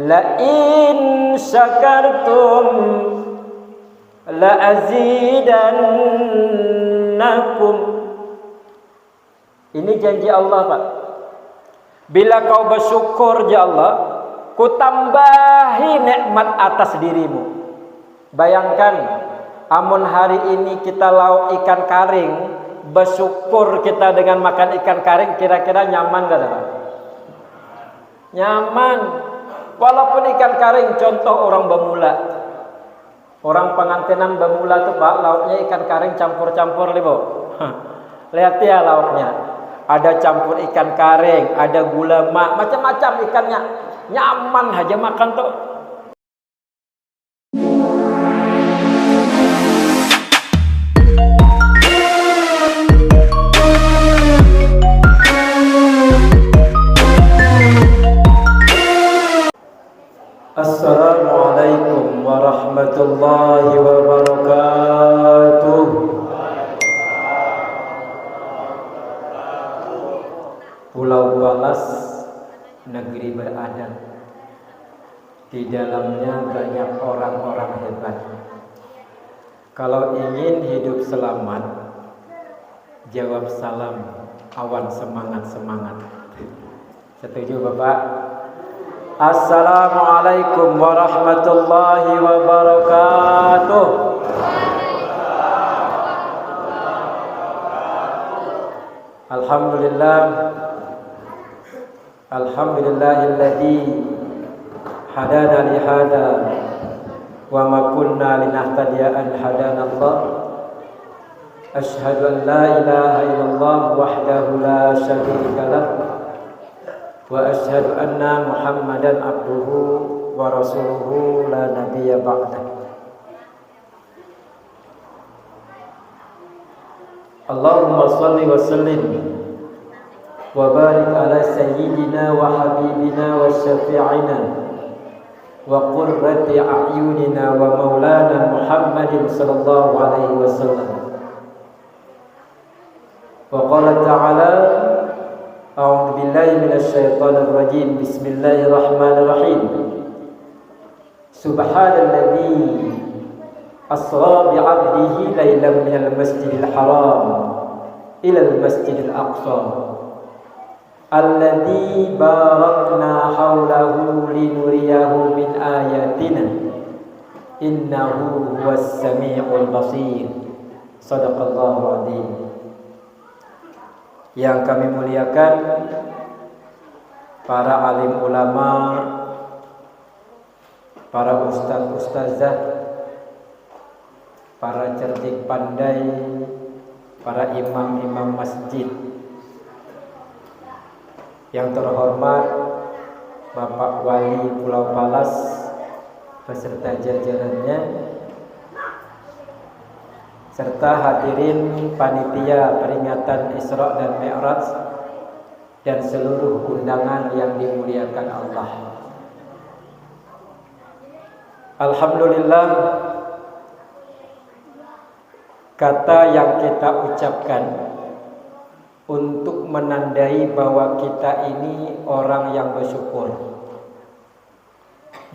La in syakartum la azidannakum. Ini janji Allah, Pak. Bila kau bersyukur ya Allah, ku tambahi nikmat atas dirimu. Bayangkan, amun hari ini kita lauk ikan karing, bersyukur kita dengan makan ikan karing, kira-kira nyaman gak, Pak? Nyaman. Walaupun ikan karing, contoh orang bermula, orang pengantinan bermula tuh Pak, lauknya ikan karing campur-campur libo. Lihat ya lauknya, ada campur ikan karing, ada gula mak, macam-macam ikannya, nyaman aja makan tuh. Assalamualaikum warahmatullahi wabarakatuh. Pulau Balas, negeri beradat. Di dalamnya banyak orang-orang hebat. Kalau ingin hidup selamat, jawab salam, awan semangat-semangat. Setuju Bapak? Assalamualaikum warahmatullahi wabarakatuh. Alhamdulillah, alhamdulillahilladzi hadana li hada wa ma kunna linahtadiya an hadana Allah. Asyhadu an la ilaha illallah wahdahu la syarika lah. Wa asyhadu anna Muhammadan abduhu wa rasuluhu la nabiyya ba'dah. Allahumma salli wa sallim wa barik ala sayyidina wa habibina wa syafi'ina wa qurrati a'yunina wa maulana Muhammadin sallallahu alaihi wasallam. Wa qala ta'ala A'udzu billahi minasy syaithanir rajim. Bismillahirrahmanirrahim. Subhanalladzi asra bi 'abdihi lailan minal masjidil haram ilal masjidil aqsa alladzi barakna haulahu linuriyahu min ayatina innahu huwas samiul basir. Shadaqallahu adzim. Yang kami muliakan para alim ulama, para ustaz-ustazah, para cerdik pandai, para imam-imam masjid. Yang terhormat Bapak Wali Pulau Balas beserta jajarannya, serta hadirin panitia peringatan Isra dan Mi'raj dan seluruh undangan yang dimuliakan Allah. Alhamdulillah, kata yang kita ucapkan untuk menandai bahwa kita ini orang yang bersyukur.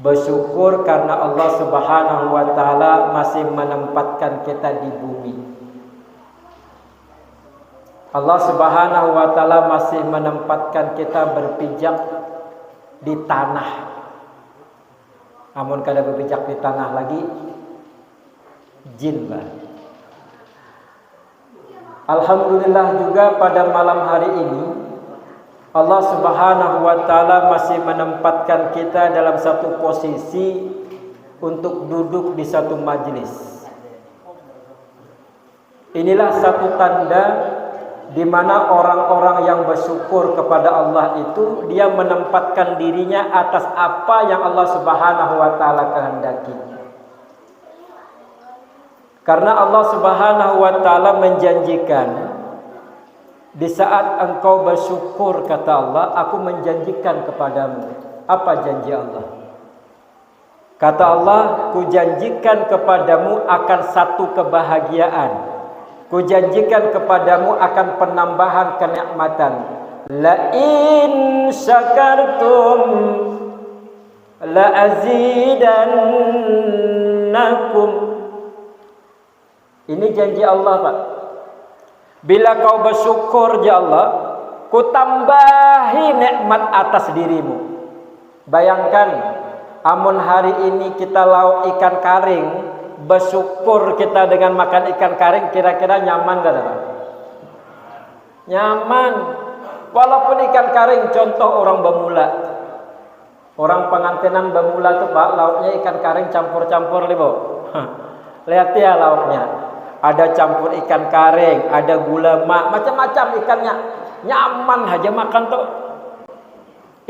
Bersyukur karena Allah Subhanahu wa ta'ala masih menempatkan kita di bumi. Allah Subhanahu wa ta'ala masih menempatkan kita berpijak di tanah. Namun kada berpijak di tanah lagi, jin lah. Alhamdulillah juga pada malam hari ini Allah Subhanahu wa ta'ala masih menempatkan kita dalam satu posisi untuk duduk di satu majelis. Inilah satu tanda di mana orang-orang yang bersyukur kepada Allah itu dia menempatkan dirinya atas apa yang Allah Subhanahu wa ta'ala kehendaki. Karena Allah Subhanahu wa ta'ala menjanjikan, di saat engkau bersyukur, kata Allah, aku menjanjikan kepadamu. Apa janji Allah? Kata Allah, kujanjikan kepadamu akan satu kebahagiaan. Kujanjikan kepadamu akan penambahan kenikmatan. La in syakartum la azidannakum. Ini janji Allah, Pak. Bila kau bersyukur ya Allah, ku tambahi nikmat atas dirimu. Bayangkan, amun hari ini kita lauk ikan karing, bersyukur kita dengan makan ikan karing, kira-kira nyaman gak, Pak? Nyaman. Walaupun ikan karing, contoh orang bermula, orang pengantinan bermula tuh Pak, lauknya ikan karing campur-campur libo. Lihat ya lauknya, ada campur ikan karing, ada gula mak, macam-macam ikannya, nyaman aja makan tuh.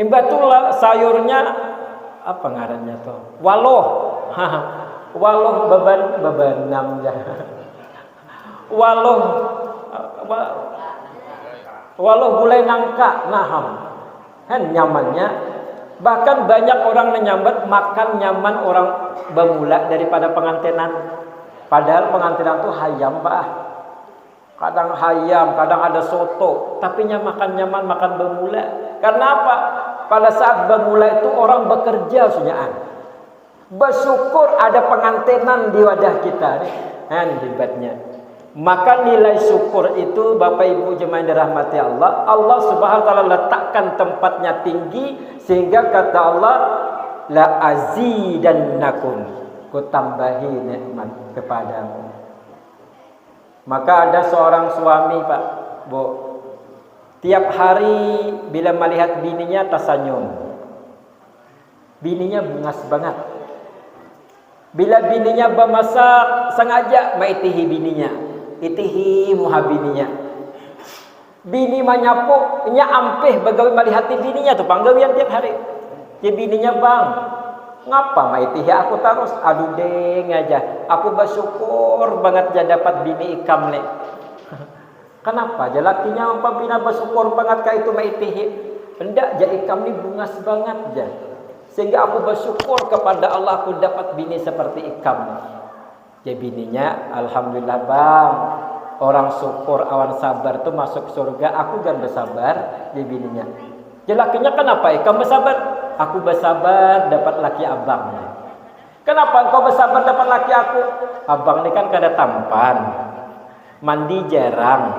Imbatulah sayurnya apa ngarannya tuh? Waloh, waloh bebanam ya. Waloh gulai nangka, naham, kan nyamannya. Bahkan banyak orang menyambat makan nyaman orang bermula daripada pengantinan. Padahal pengantinan tuh hayam, Pak. Kadang hayam, kadang ada soto, tapi makan nyaman makan bermula. Karena apa? Pada saat bermula itu orang bekerja sunyaan. Bersyukur ada pengantinan di wadah kita nih. Hebatnya. Maka nilai syukur itu Bapak Ibu jemaah yang dirahmati Allah, Allah Subhanahu wa taala letakkan tempatnya tinggi sehingga kata Allah la azidannakum, ku tambahi nikmat kepadamu. Maka ada seorang suami, Pak, Bu, tiap hari bila melihat bininya tersenyum. Bininya bungas banget. Bila bininya bermasak sengaja maitihi bininya. Itihi muhabininya. Bini menyapu, nya ampeh bagawi malihati bininya tuh panggawian tiap hari. Ya bininya, bang, ngapa maitihi aku terus? Aduh deng aja. Aku bersyukur banget ja dapat bini ikam nih. Kenapa? Ja lakinya apabila bersyukur banget ka itu maitihi. Hendak ja ikam nih bungas banget ja. Sehingga aku bersyukur kepada Allah aku dapat bini seperti ikam. Ya bininya, alhamdulillah bang, orang syukur awan sabar tuh masuk surga, aku kan bersabar. Ya bininya, ya lakinya kenapa ikam bersabar? Aku bersabar dapat laki abang. Kenapa engkau bersabar dapat laki aku? Abang ini kan kada tampan, mandi jarang,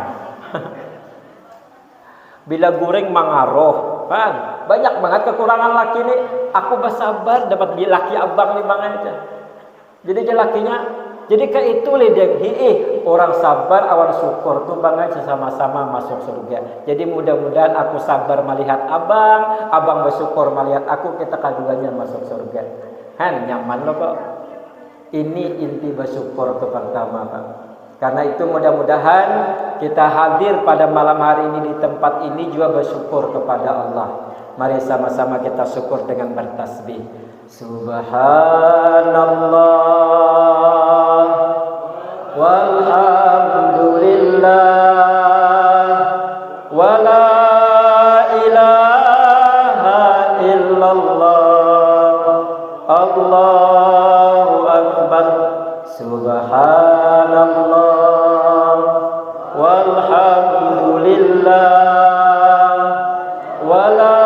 bila goreng mangaroh, kan banyak banget kekurangan laki ini. Aku bersabar dapat laki abang nih bang aja. Jadi lakinya, jadi kayak itu ledeng orang sabar awan syukur tuh bang aja sama-sama masuk surga. Jadi mudah-mudahan aku sabar melihat abang, abang bersyukur melihat aku, kita keduanya masuk surga. Nyaman loh kok. Ini inti bersyukur ke pertama, Pak. Karena itu mudah-mudahan kita hadir pada malam hari ini di tempat ini juga bersyukur kepada Allah. Mari sama-sama kita syukur dengan bertasbih. Subhanallah walhamdulillah wa la ilaha illallah Allahu akbar. Subhanallah walhamdulillah wa la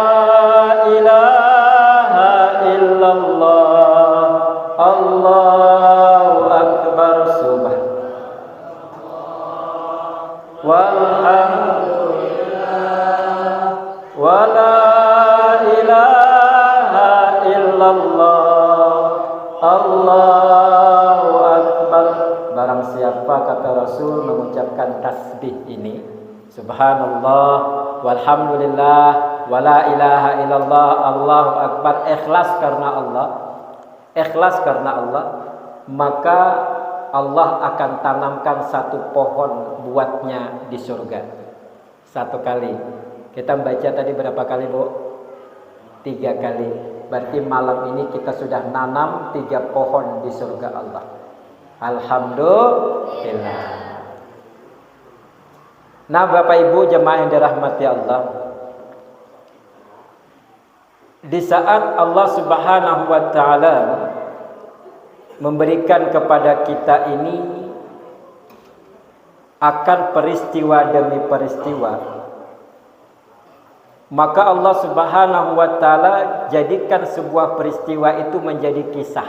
ilaha illallah Allahu akbar. Walhamdulillah wa la ilaha illallah Allahu akbar. Barang siapa kata Rasul mengucapkan tasbih ini, subhanallah walhamdulillah wa la ilaha illallah Allahu akbar, ikhlas karena Allah, maka Allah akan tanamkan satu pohon buatnya di surga. Satu kali. Kita baca tadi berapa kali, Bu? 3 kali. Berarti malam ini kita sudah nanam 3 pohon di surga Allah. Alhamdulillah. Nah, Bapak Ibu jemaah yang dirahmati Allah, di saat Allah Subhanahu wa taala memberikan kepada kita ini akan peristiwa demi peristiwa, Maka Allah Subhanahu wa taala jadikan sebuah peristiwa itu menjadi kisah,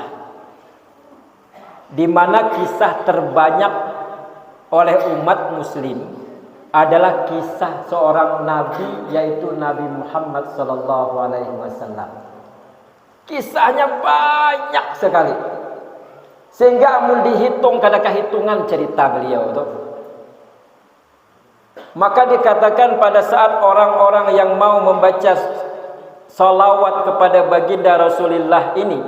di mana kisah terbanyak oleh umat muslim adalah kisah seorang nabi, yaitu Nabi Muhammad sallallahu alaihi wasallam. Kisahnya banyak sekali, sehingga amun dihitung kadang hitungan cerita beliau itu. Maka dikatakan pada saat orang-orang yang mau membaca salawat kepada baginda Rasulullah ini,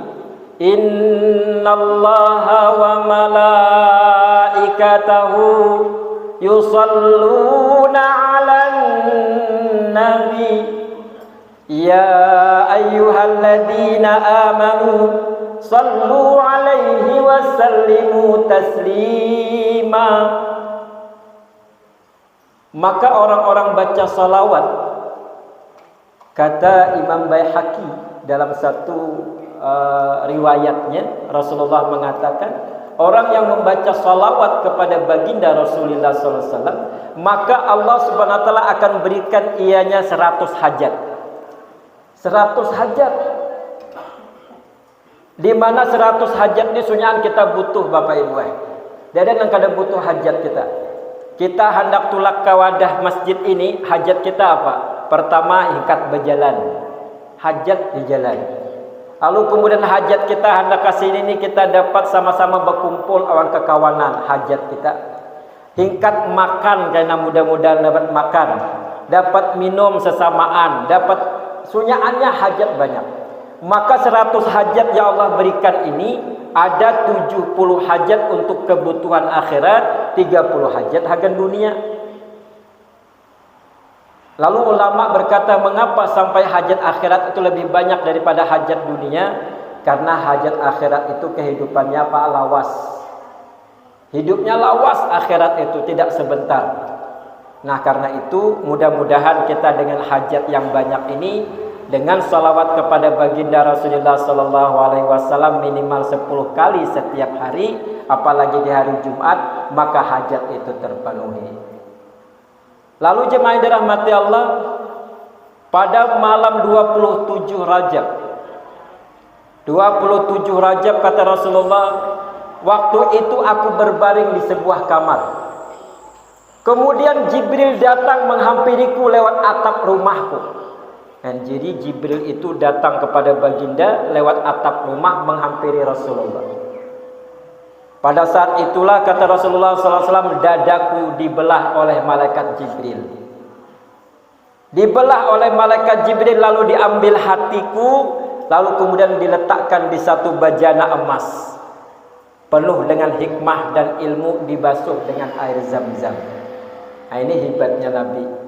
innallaha wa malaikatahu yusalluna 'alan nabi ya ayyuhalladzina amanu sallu 'alaihi wa sallimu taslima. Maka orang-orang baca salawat, kata Imam Baihaqi dalam satu riwayatnya, Rasulullah mengatakan orang yang membaca salawat kepada baginda Rasulullah SAW, maka Allah Subhanahu wa taala akan berikan ianya 100 hajat. 100 hajat. Di mana 100 hajat ini sunyahan kita butuh Bapak Ibu. Dan yang kada butuh hajat kita. Kita hendak tulak ke wadah masjid ini, hajat kita apa? Pertama, ikat berjalan. Hajat di jalan. Lalu kemudian hajat kita hendak ke sini kita dapat sama-sama berkumpul awan kekawanan, hajat kita. Tingkat makan karena mudah-mudahan dapat makan, dapat minum sesamaan, dapat sunyaannya hajat banyak. Maka 100 hajat yang Allah berikan ini, ada 70 hajat untuk kebutuhan akhirat, 30 hajat hagan dunia. Lalu ulama berkata, mengapa sampai hajat akhirat itu lebih banyak daripada hajat dunia? Karena hajat akhirat itu kehidupannya apa? Lawas. Hidupnya lawas, akhirat itu tidak sebentar. Nah karena itu mudah-mudahan kita dengan hajat yang banyak ini, dengan salawat kepada baginda Rasulullah sallallahu alaihi wasallam minimal 10 kali setiap hari, apalagi di hari Jumat, maka hajat itu terpenuhi. Lalu jemaah yang dirahmati Allah, pada malam 27 Rajab 27 Rajab kata Rasulullah, waktu itu aku berbaring di sebuah kamar. Kemudian Jibril datang menghampiriku lewat atap rumahku. Dan jadi Jibril itu datang kepada baginda lewat atap rumah menghampiri Rasulullah. Pada saat itulah kata Rasulullah SAW, dadaku dibelah oleh malaikat Jibril. Dibelah oleh malaikat Jibril, lalu diambil hatiku, lalu kemudian diletakkan di satu bajana emas, penuh dengan hikmah dan ilmu, dibasuh dengan air zam-zam. Nah, ini hebatnya Nabi.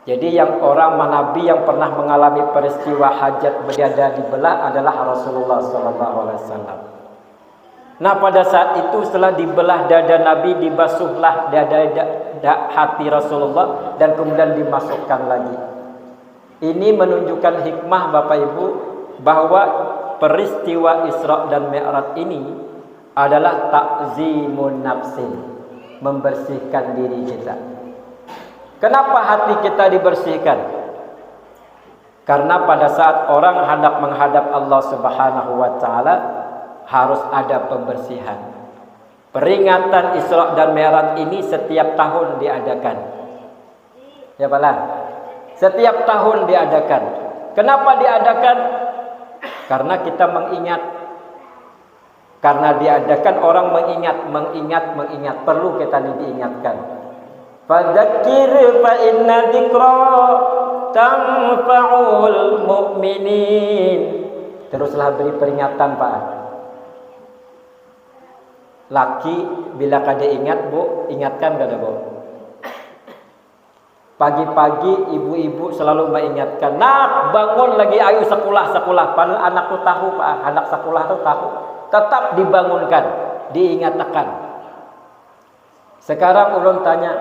Jadi yang orang Nabi yang pernah mengalami peristiwa hajat berada dibelah adalah Rasulullah SAW. Nah pada saat itu setelah dibelah dada Nabi, dibasuhlah dada hati Rasulullah dan kemudian dimasukkan lagi. Ini menunjukkan hikmah Bapak Ibu bahwa peristiwa Isra dan Mi'raj ini adalah takzimun nafsin, membersihkan diri kita. Kenapa hati kita dibersihkan? Karena pada saat orang hendak menghadap Allah Subhanahu wa taala harus ada pembersihan. Peringatan Isra dan Mi'raj ini setiap tahun diadakan. Ya Pak? Setiap tahun diadakan. Kenapa diadakan? Karena kita mengingat. Karena diadakan orang mengingat. Perlu kita diingatkan. Fadzakir fa inna dzikra tanfa'ul mu'minin. Teruslah beri peringatan Pak. Laki bila kada ingat Bu, ingatkan kada Bu. Pagi-pagi ibu-ibu selalu mengingatkan, nak bangun lagi, ayo sekolah. Padahal anakku tahu Pak, anak sekolah itu tahu. Tetap dibangunkan, diingatkan. Sekarang ulun tanya,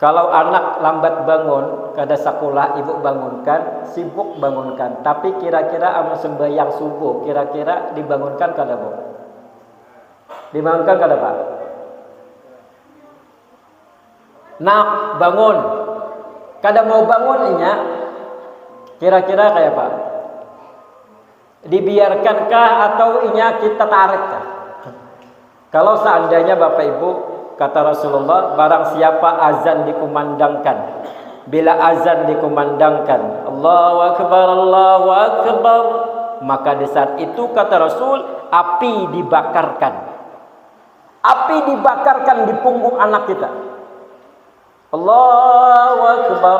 kalau anak lambat bangun, kada sekolah, ibu bangunkan, sibuk bangunkan. Tapi kira-kira amun sembahyang subuh, kira-kira dibangunkan kada Bu? Dibangunkan kada Pak? Nak bangun. Kada mau bangun inya, kira-kira kayak apa? Dibiarkankah atau inya kita tarikkah? Kalau seandainya Bapak Ibu, kata Rasulullah, barang siapa azan dikumandangkan, bila azan dikumandangkan, Allahu Akbar, maka di saat itu kata Rasul, api dibakarkan. Api dibakarkan di punggung anak kita. Allahu Akbar.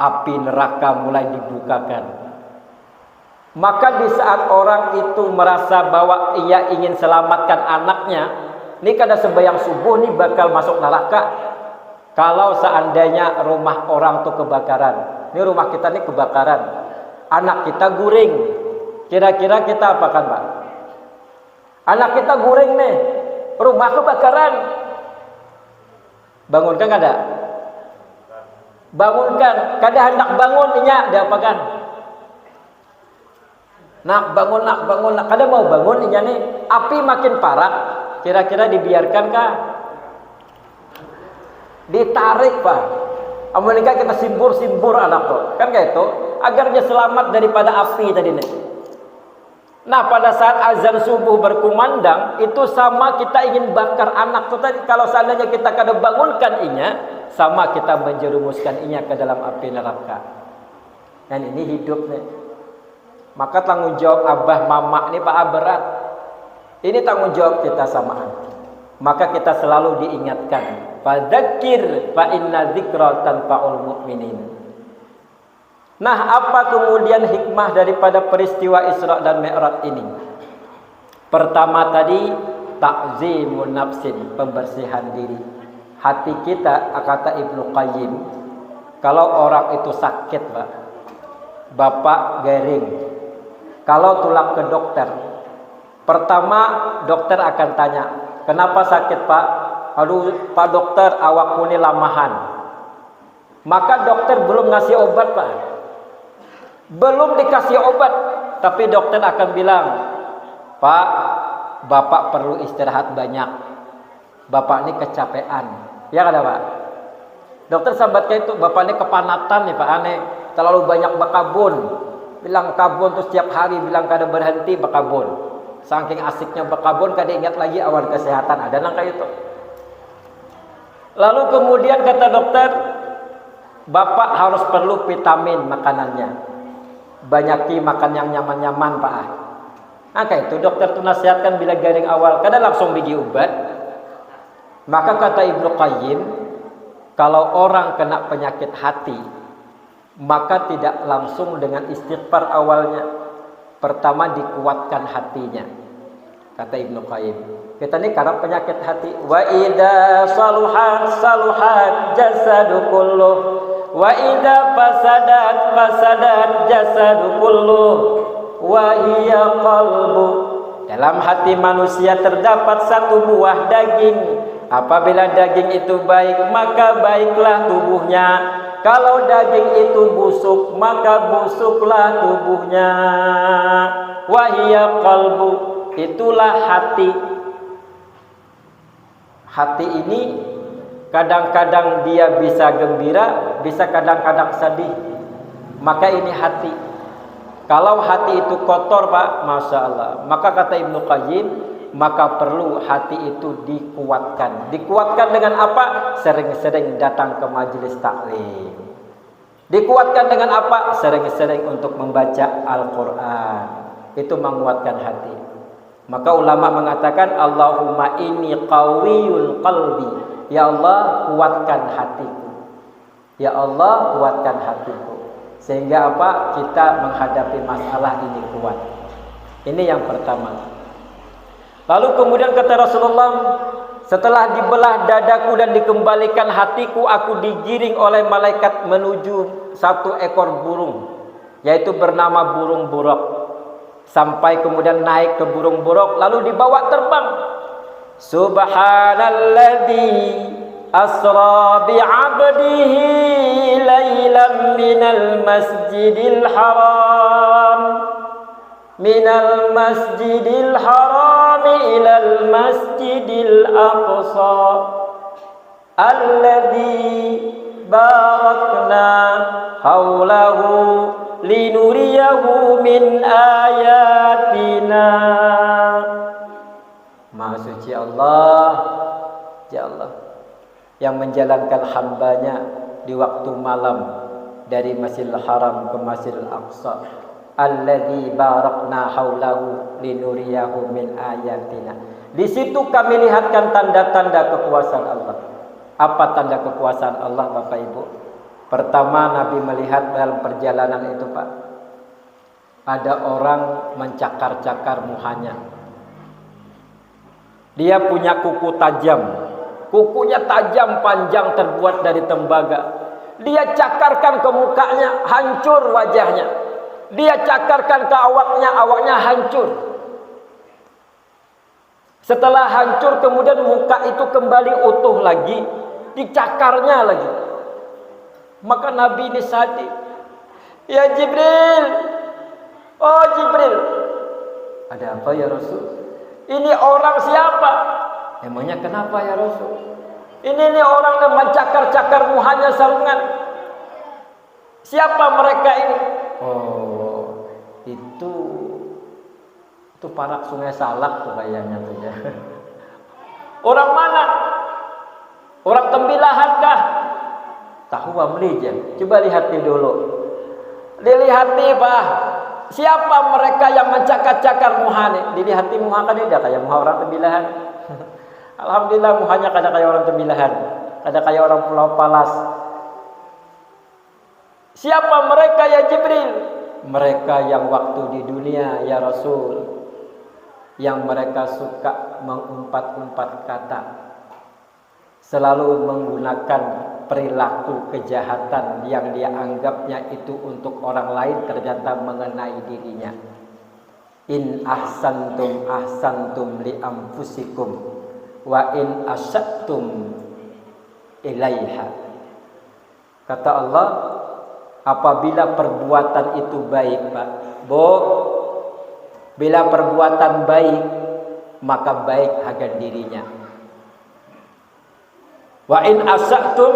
Api neraka mulai dibukakan. Maka di saat orang itu merasa bahwa ia ingin selamatkan anaknya, ini kada sembahyang subuh nih bakal masuk neraka. Kalau seandainya rumah orang tuh kebakaran, ini rumah kita nih kebakaran, anak kita guring, kira-kira kita apakan Pak? Anak kita guring nih, rumah kebakaran, bangunkan kada? Bangunkan, kada hendak bangun inya, diapakan? Nak bangun, kada mau bangun inya nih, api makin parah, kira-kira dibiarkan kah? Ditarik Pak. Amalika kita simbur anak tuh, kan kayak itu, agar dia selamat daripada api tadi nih. Nah pada saat azan subuh berkumandang, itu sama kita ingin bakar anak tuh tadi. Kalau seandainya kita kada bangunkan inya, sama kita menjerumuskan inya ke dalam api neraka. Dan ini hidup nih. Maka tanggung jawab abah mama ini Pak berat. Ini tanggung jawab kita samaan. Maka kita selalu diingatkan, fadzakir fa inna dzikra tanfa'ul mu'minin. Nah, apa kemudian hikmah daripada peristiwa Isra dan Mi'raj ini? Pertama tadi, ta'zimun nafsin, pembersihan diri. Hati kita, kata Ibnu Qayyim, kalau orang itu sakit Pak, bapak garing, kalau tulak ke dokter, pertama dokter akan tanya, kenapa sakit Pak? Aduh Pak dokter, awakku ini lamahan. Maka dokter belum ngasih obat Pak, belum dikasih obat, tapi dokter akan bilang, Pak, bapak perlu istirahat banyak, bapak ini kecapean. Ya kada Pak? Dokter sambat kayak itu, bapak ini kepanatan nih Pak, aneh, terlalu banyak bakabun. Bilang kabun tuh setiap hari, bilang kada berhenti bakabun. Saking asiknya bakabun, kada ingat lagi awal kesehatan, ada nang kayak itu. Lalu kemudian kata dokter, bapak harus perlu vitamin makanannya, banyaki makan yang nyaman-nyaman Pak. Nah kayak itu dokter tuh nasihatkan bila garing awal, kada langsung bagi obat. Maka kata Ibnu Qayyim, kalau orang kena penyakit hati, maka tidak langsung dengan istighfar awalnya. Pertama dikuatkan hatinya. Kata Ibnu Qayyim, kita ini karena penyakit hati. Wa idza saluhat jasadu kulluh, wa idza fasadat jasadu kulluh, wa hiya qalbu. Dalam hati manusia terdapat satu buah daging. Apabila daging itu baik, maka baiklah tubuhnya. Kalau daging itu busuk, maka busuklah tubuhnya. Wa hiya qalbu, itulah hati. Hati ini kadang-kadang dia bisa gembira, bisa kadang-kadang sedih. Maka ini hati. Kalau hati itu kotor Pak, Masya Allah, maka kata Ibnu Qayyim, maka perlu hati itu dikuatkan. Dikuatkan dengan apa? Sering-sering datang ke majelis taklim. Dikuatkan dengan apa? Sering-sering untuk membaca Al-Quran. Itu menguatkan hati. Maka ulama mengatakan, Allahumma inni qawiyul qalbi. Ya Allah, kuatkan hatiku. Ya Allah, kuatkan hatiku. Sehingga apa? Kita menghadapi masalah ini kuat. Ini yang pertama. Lalu kemudian kata Rasulullah, setelah dibelah dadaku dan dikembalikan hatiku, aku digiring oleh malaikat menuju satu ekor burung, yaitu bernama burung buraq. Sampai kemudian naik ke burung buraq, lalu dibawa terbang. Subhanalladzi asra bi'abdihi laylan minal masjidil haram ilal masjidil aqsa. alladzi barakna haulahu linuriyahu min ayatina. Maha suci Allah, ya Allah, yang menjalankan hambanya di waktu malam dari Masjidil Haram ke Masjidil Aqsa. Alladzi barakna haulahu linuriyahu min ayatina. Di situ kami lihatkan tanda-tanda kekuasaan Allah. Apa tanda kekuasaan Allah, Bapak Ibu? Pertama, Nabi melihat dalam perjalanan itu, Pak, ada orang mencakar-cakar muhanya. Dia punya kuku tajam. Kukunya tajam, panjang, terbuat dari tembaga. Dia cakarkan ke mukanya, hancur wajahnya. Dia cakarkan ke awaknya, awaknya hancur. Setelah hancur, kemudian muka itu kembali utuh lagi, dicakarnya lagi. Maka Nabi ini sadar. Ya Jibril, oh Jibril, ada apa ya Rasul? Ini orang siapa? Emangnya kenapa ya Rasul? Ini orang yang mencakar-cakar muhanya sarungan. Siapa mereka ini? Oh, itu parak Sungai Salak tuh kayaknya tuh ya. Orang mana? Orang Tembilahan kah? Tahu Melijen. Coba lihati dulu. Dilihati, Pak. Siapa mereka yang mencakar-cakar muhanya? Dilihati muha kan tidak kayak muha orang Tembilahan. Alhamdulillah muhanya kada kayak orang Tembilahan, kada kayak orang Pulau Palas. Siapa mereka ya Jibril? Mereka yang waktu di dunia ya Rasul, yang mereka suka mengumpat-umpat kata, selalu menggunakan perilaku kejahatan yang dia anggapnya itu untuk orang lain, ternyata mengenai dirinya. In ahsantum ahsantum li anfusikum wa in asyattum ilaiha. Kata Allah, apabila perbuatan itu baik, Pak, Bu, bila perbuatan baik, maka baik harga dirinya. Wa in asyattum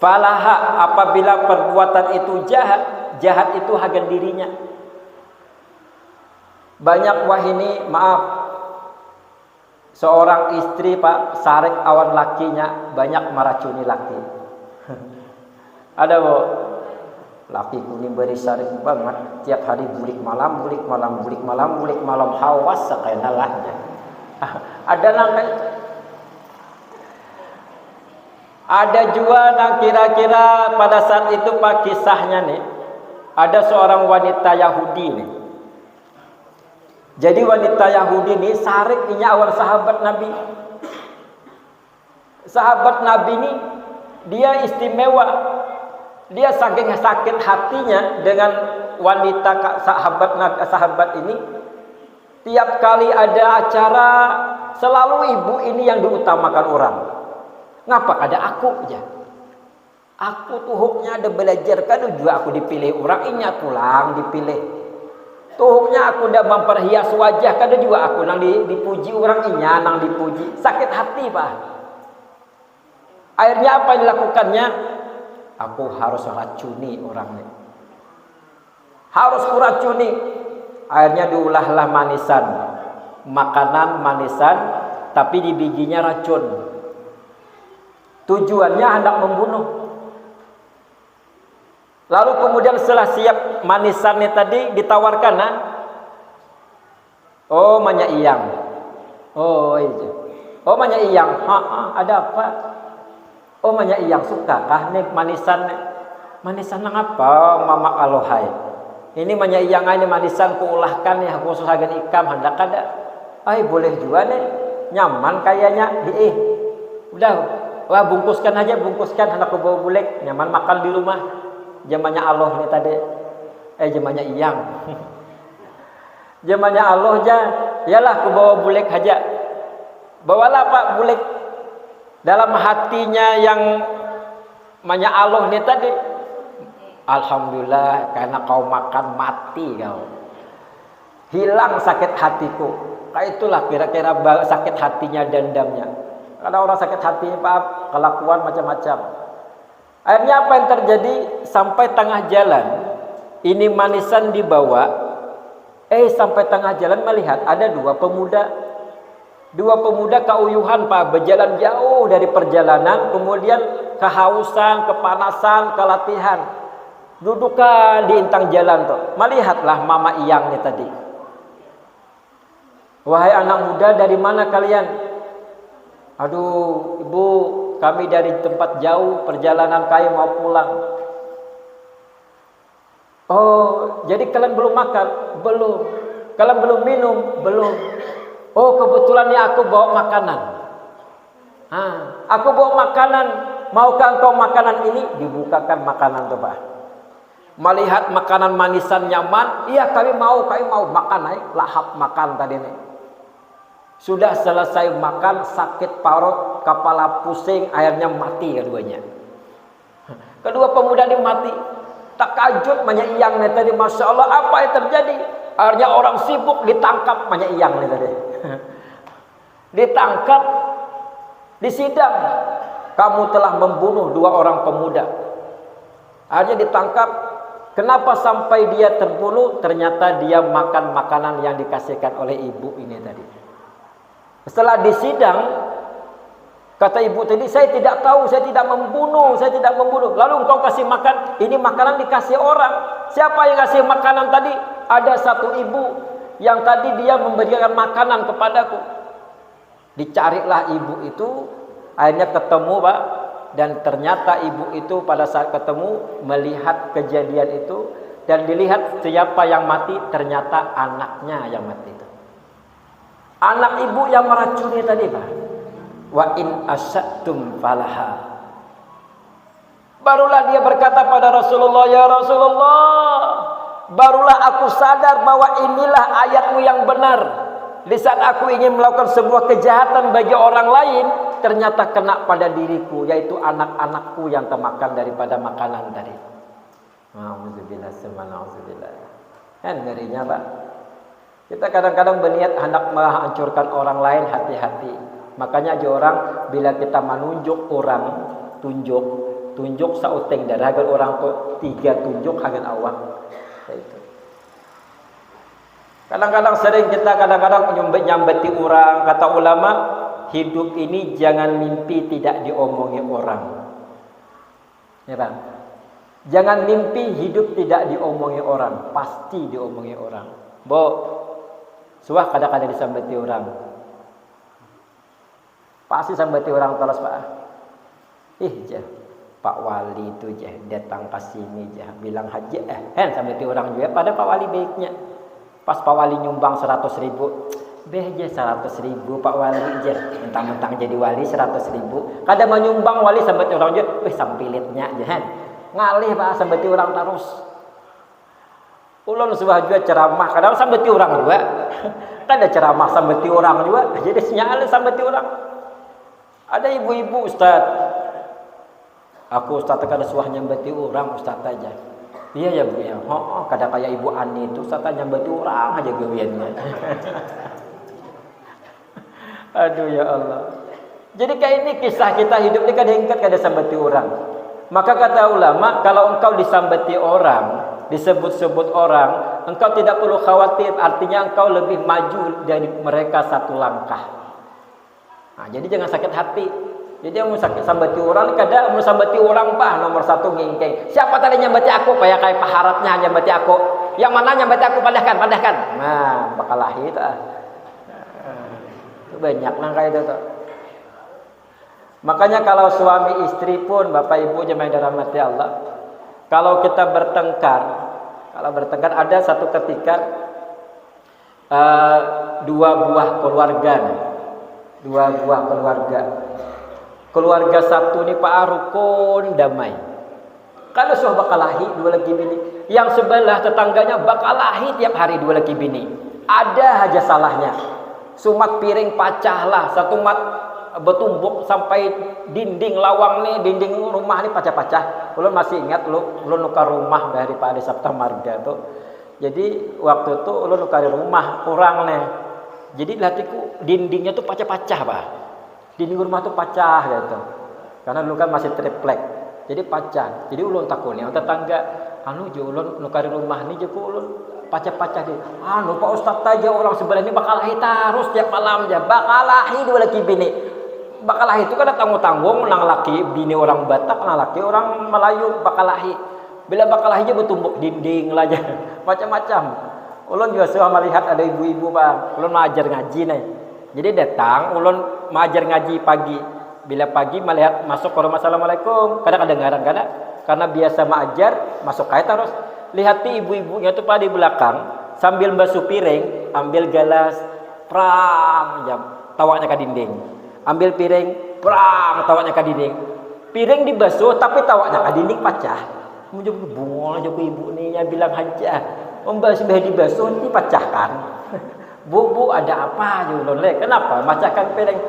falaha, apabila perbuatan itu jahat, jahat itu harga dirinya. Banyak wahini, maaf, seorang istri, Pak, sarik awan lakinya, banyak meracuni laki. Ada, Bu, laki kuning beri sarik banget, tiap hari bulik malam, bulik malam, bulik malam, bulik malam, hawas sekenalahnya. Ada nangkai. Ada juga yang kira-kira pada saat itu, Pak, kisahnya nih, ada seorang wanita Yahudi nih. Jadi wanita Yahudi ini sarik ini awal sahabat Nabi. Sahabat Nabi ini dia istimewa. Dia saking sakit hatinya dengan wanita sahabat ini. Tiap kali ada acara, selalu ibu ini yang diutamakan orang. Ngapa ada aku aja? Aku tuh huknya ada belajar kan juga aku dipilih orang ini tulang dipilih. Tuhuknya aku udah memperhias wajah, kadang juga aku nang dipuji orang inya, nang dipuji. Sakit hati, Pak. Akhirnya apa yang dilakukannya? Aku harus racuni orangnya. Harus kuracuni. Akhirnya diulahlah manisan. Makanan manisan, tapi di bijinya racun. Tujuannya hendak membunuh. Lalu kemudian setelah siap manisannya tadi ditawarkan, nah? Oh, manya iyang. Oh, iya. Oh, manya iyang. Ada apa? Oh, manya iyang suka kah nih manisan? Manisan nang apa? Mama alohai. Ini manya iyang ini manisan kuulahkan ya khusus agen ikam hendak ada. Ay, boleh juga nih. Nyaman kayaknya. Udah, wah bungkuskan aja, bungkuskan hendak ku bawa bulek, nyaman makan di rumah. Zamannya Allah nih tadi. Zamannya iyang. Zamannya Allah aja. Yalah ku bawa bulek aja. Bawalah Pak bulek. Dalam hatinya yang namanya Allah nih tadi. Alhamdulillah karena kau makan mati kau. Hilang sakit hatiku. Kayak itulah kira-kira sakit hatinya dendamnya. Karena orang sakit hati, Pak, kelakuan macam-macam. Akhirnya apa yang terjadi? Sampai tengah jalan, ini manisan dibawa. Sampai tengah jalan melihat ada dua pemuda keuyuhan, Pak, berjalan jauh dari perjalanan, kemudian kehausan, kepanasan, kelatihan. Dudukkan di intang jalan tuh. Melihatlah Mama Iyang nih tadi. Wahai anak muda, dari mana kalian? Aduh, Ibu, kami dari tempat jauh, perjalanan kami mau pulang. Oh, jadi kalian belum makan? Belum. Kalian belum minum? Belum. Oh, kebetulan ya aku bawa makanan. Aku bawa makanan. Maukah engkau makanan ini? Dibukakan makanan tuh, Pak. Melihat makanan manisan nyaman, iya kami mau makan, lahap makan tadi nih. Sudah selesai makan, sakit parut, kepala pusing, akhirnya mati keduanya. Kedua pemuda ini mati. Takajud Manya Iyang nih tadi, Masya Allah, apa yang terjadi? Akhirnya orang sibuk ditangkap Manya Iyang nih tadi. Ditangkap, disidang. Kamu telah membunuh dua orang pemuda. Akhirnya ditangkap. Kenapa sampai dia terbunuh? Ternyata dia makan makanan yang dikasihkan oleh ibu ini tadi. Setelah disidang, kata ibu tadi, saya tidak tahu, saya tidak membunuh. Lalu engkau kasih makan, ini makanan dikasih orang. Siapa yang kasih makanan tadi? Ada satu ibu yang tadi dia memberikan makanan kepadaku. Dicarilah ibu itu, akhirnya ketemu, Pak. Dan ternyata ibu itu pada saat ketemu melihat kejadian itu, dan dilihat siapa yang mati, ternyata anaknya yang mati itu. Anak ibu yang meracuni tadi, Pak. Wa in asyattum falaha. Barulah dia berkata pada Rasulullah, ya Rasulullah, barulah aku sadar bahwa inilah ayatmu yang benar. Di saat aku ingin melakukan sebuah kejahatan bagi orang lain, ternyata kena pada diriku, yaitu anak-anakku yang termakan daripada makanan tadi. Alhamdulillah, subhanallah. Kan ngerinya, Pak. Kita kadang-kadang berniat hendak menghancurkan orang lain, hati-hati. Makanya aja orang bila kita menunjuk orang, tunjuk sauting dari agar orang tuh 3 tunjuk hagan awak. Itu. Kadang-kadang sering kita nyambeti orang. Kata ulama, hidup ini jangan mimpi tidak diomongi orang. Ya, Bang. Jangan mimpi hidup tidak diomongi orang, pasti diomongi orang. Suah kadang-kadang disambeti orang. Pasti sambeti orang terus, Pak. Pak Wali itu datang ke sini bilang haji sambeti orang juga pada Pak Wali baiknya. Pas Pak Wali nyumbang 100.000, 100.000 Pak Wali mentang-mentang jadi wali 100.000. Kadang menyumbang wali sampai orang juga, sampilitnya ngalih, Pak, sampai orang terus. Ulun sebuah juga ceramah, kadang sampai orang juga. Kan ada ceramah sampai orang juga, jadi sinyalnya sampai orang. Ada ibu-ibu, Ustaz. Aku Ustaz kada suah nyambeti orang, Ustaz aja. Iya ya Bu ya. Kadang kayak Ibu Ani itu Ustaz nyambeti orang aja gawiannya. Aduh ya Allah. Jadi kayak ini kisah kita hidup ini kadang kada sambeti orang. Maka kata ulama, kalau engkau disambeti orang, disebut-sebut orang, engkau tidak perlu khawatir, artinya engkau lebih maju dari mereka 1 langkah. Jadi jangan sakit hati. Jadi yang mau sakit sambati orang, kadang mau sambati orang, Pak, nomor 1 ngingking. Siapa tadi nyambati aku? Kayak paharatnya nyambati aku. Yang mana nyambati aku? Padahkan. Nah, bakal lahir itu. Itu banyak langkah itu tuh. Makanya kalau suami istri pun, Bapak Ibu jemaah yang dirahmati Allah, kalau kita bertengkar, ada satu ketika 2 buah keluarga. Keluarga satu ini Pak rukun damai. Kalau suah bakal lahir 2 laki bini, yang sebelah tetangganya bakal lahir tiap hari 2 laki bini. Ada aja salahnya. Sumat piring pacahlah, satu mat bertumbuk sampai dinding lawang nih, dinding rumah nih pacah-pacah. Ulun masih ingat ulun nukar rumah dari Pak Adi Sabta Marga tuh. Jadi waktu itu ulun nukar rumah orang nih. Jadi latiku dindingnya tuh pacah-pacah, Pak. Dinding rumah tuh pecah gitu. Karena dulu kan masih triplek. Jadi pecah. Jadi ulun takutnya tetangga anu je ulun nu kari rumah ni je ku ulun pacah-pacah di. Anu Pak Ustaz aja orang sebelah ini bakal lahi terus tiap malam aja. Bakal lahi dua laki bini. Bakal lahi itu kan tanggung-tanggung nang laki bini orang Batak, nang laki orang Melayu bakal lahi. Bila bakal lahi aja bertumbuk dinding lah aja. Macam-macam. Ulun juga suka melihat ada ibu-ibu Bang. Ulun mengajar ngaji nih. Jadi datang ulun mengajar ngaji pagi. Bila pagi melihat masuk ke rumah assalamualaikum. Kadang-kadang karena biasa mengajar masuk kait terus. Lihat ibu-ibunya tuh pada di belakang sambil basuh piring, ambil gelas, prang jam tawanya ke dinding. Ambil piring, prang tawanya ke dinding. Piring dibasuh tapi tawanya ke dinding pecah. Mujur bungol aja ibu nih ya bilang aja. Membasuh dibasuh nanti pecahkan. Bu ada apa julun le? Kenapa? Macahkan piring.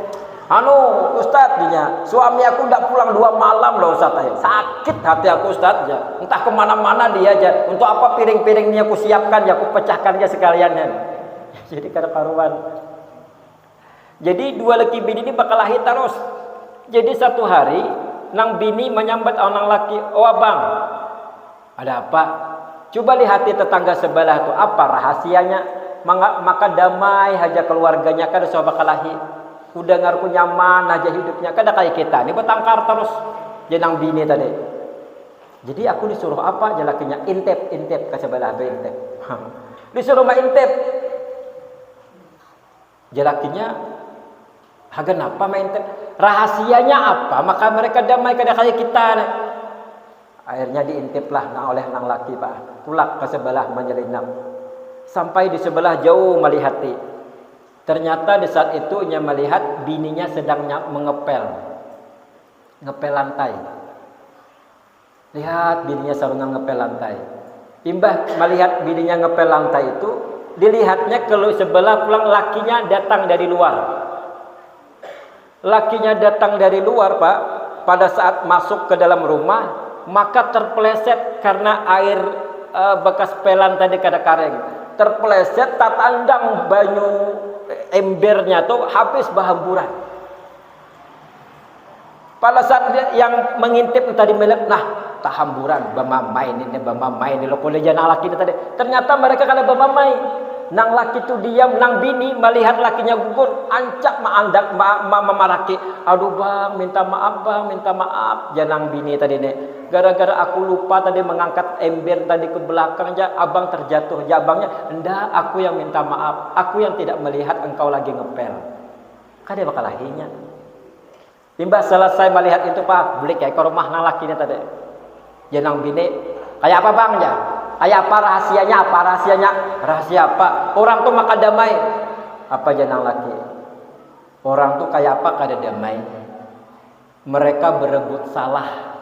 Anu Ustaz dinya, suami aku ndak pulang 2 malam loh Ustaz. Sakit hati aku Ustaz ya. Entah kemana-mana dia aja. Untuk apa piring-piring ini aku siapkan ya, aku pecahkan ya sekalian ya. Jadi kada karuan. Jadi dua laki bini ini bakal lahir terus. Jadi satu hari nang bini menyambat orang laki, "Oh abang, ada apa?" Coba lihat tetangga sebelah tuh apa rahasianya. Maka damai aja keluarganya kada so bakal lahir. Udah ngaruh nyaman aja hidupnya. Kada kayak kita ini bertangkar terus. Jenang bini tadi. Jadi aku disuruh apa? Jelakinya intip ke sebelah tuh intip. Disuruh main intip. Jelakinya hagan apa main intip? Rahasianya apa? Maka mereka damai kada kayak kita. Akhirnya diintiplah oleh nang laki Pak. Tulak ke sebelah menyelinap. Sampai di sebelah jauh melihati. Ternyata di saat itu ia melihat bininya sedang ngepel lantai. Lihat bininya sedang ngepel lantai. Timbah melihat bininya ngepel lantai itu, dilihatnya ke sebelah pulang lakinya datang dari luar. Lakinya datang dari luar Pak. Pada saat masuk ke dalam rumah, maka terpeleset karena air bekas pelan tadi kada kareng. Terpeleset tatandang banyu embernya tuh habis bahamburan. Pada saat dia yang mengintip tadi melihat, nah tahamburan bamamai ini lo kuliah nang laki tadi. Ternyata mereka kada bamamai. Nang laki tu diam, nang bini melihat lakinya gugur, ancak maandak memaraki. Aduh bang, minta maaf. Janang bini tadi nih. Gara-gara aku lupa tadi mengangkat ember tadi ke belakang aja, abang terjatuh. Ya abangnya, enggak, aku yang minta maaf. Aku yang tidak melihat engkau lagi ngepel. Kada bakal lahinya. Timbah selesai melihat itu Pak, beli kayak ke rumah nang lakinya tadi. Janang bini, kayak apa bang ya? Kayak apa rahasianya? Rahasia apa? Orang tuh maka damai. Apa janang laki? Orang tuh kayak apa kada damai? Mereka berebut salah.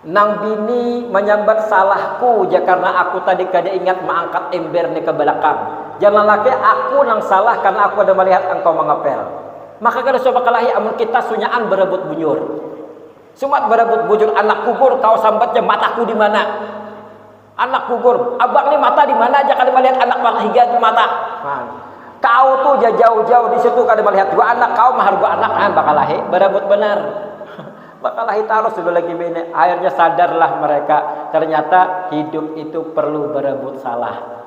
Nang bini menyambat salahku ya karena aku tadi kada ingat mengangkat ember ni ke belakang. Jangan laki aku nang salah karena aku ada melihat engkau mengepel. Maka kada coba kalahi amun kita sunyaan berebut bunyur. Sumat berebut bujur anak gugur kau sambatnya mataku di mana? Anak gugur, abang ni mata di mana aja kada melihat anak higa di mata. Nah, kau tuh jauh-jauh di situ kada melihat gua anak kau mahar gua anak bakal lahi berebut benar. Bakal lahi terus sudah lagi bini. Akhirnya sadarlah mereka ternyata hidup itu perlu berebut salah.